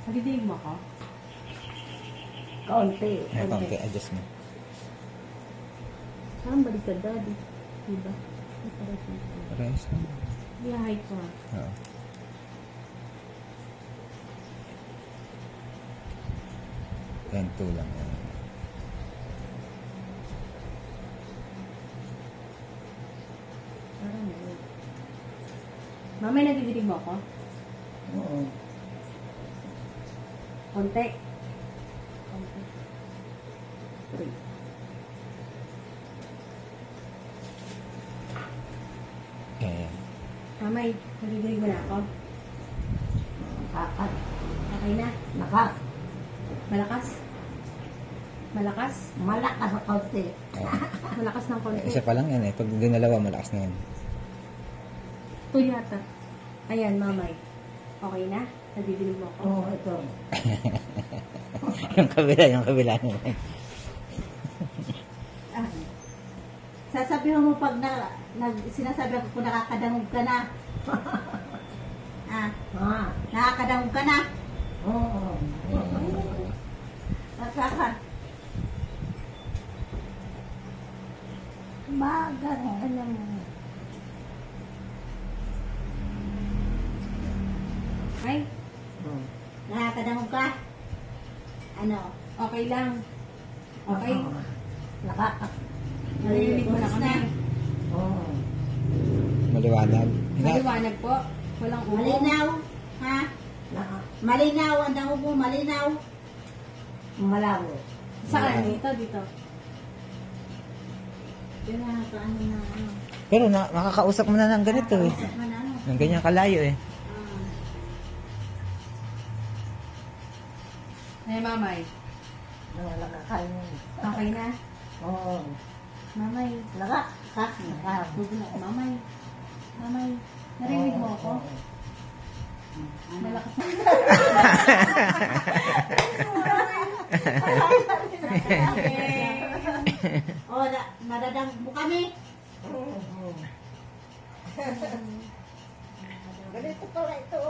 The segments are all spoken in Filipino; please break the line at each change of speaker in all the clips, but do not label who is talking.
Nadidinig mo ako?
Kaunti.
Ay, konti. Adjust mo.
Parang baliktad, daddy. Diba? Ay, parang dito.
Parehas lang.
I-hide ko nga.
Oo. Yan, 2 lang. Yan.
Parang yun. Mamay, nadidinig mo ako?
Oo.
Konti. Konti. 3.
Yan.
Mamay, nadidinig mo na ako?
Kakat.
Okay na?
Nakat.
Malakas? Malakas?
Malakas na kaunti.
Malakas ng konti.
Isa pa lang yan eh. Pag dinalawa, malakas na yan.
Ito yata. Ayan, mamay. Okay na? Nadidinig mo ako?
Oo, ito.
yung kabila naman.
Ah. Sasabihin mo pag sinasabi ko kung nakakadangog ka na. Nakakadangog ka na. Oo. Nakaka. Bagan, alam mo.
Ay,
Nakakadangog ka? Ano?
okay lang. Okay? Narinig mo na kami.
Oo.
Maliwanag.
Maliwanag po. Walang ubo.
Malinaw? Ha? Malinaw, ang dangog mo, malinaw. Malabo.
Saan? Dito, dito.
Yun na, paano na, ano.
Pero makakausap mo na ng ganito eh.
Kausap mo na, ano.
Ng ganyan kalayo eh.
Ay, mamay.
Wala ka kayo.
Okay na?
Oo.
Mamay.
Naka.
Gugulo ako. Mamay. Mamay. Narinig mo ako? Malakas na.
Oh, nadadangog mo kami. Ganito pala ito.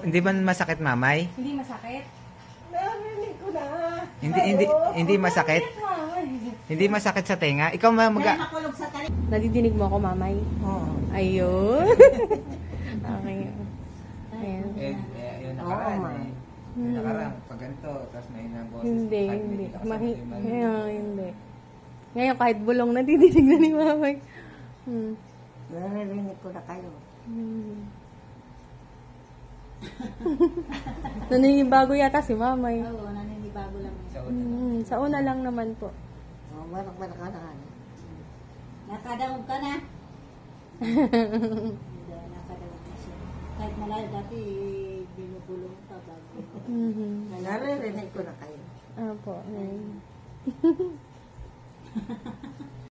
Hindi ba masakit, mamay?
Hindi masakit?
Narinig ko na.
Hindi masakit. Hindi masakit sa tenga. Ikaw
Dahil makulog sa tali.
Nadidinig mo ako, mamay?
Oo.
Ayun. Okay. Ayan.
Yung
nakaraan
eh. Yung nakaraan, pag ganito, tapos may boses.
Hindi, hindi. Hindi. Ngayon, kahit bulong, nadidinig na ni mamay.
Narinig ko na kayo.
Naninibago yata si mamay.
Oo, naninibago lang.
Sa una lang naman po.
Oh, walang ka na. Nakadangog ka na. Hindi, nakadangog na siya. Kahit malayo dati, binubulong pa bago. Naririnig ko na kayo.
Apo.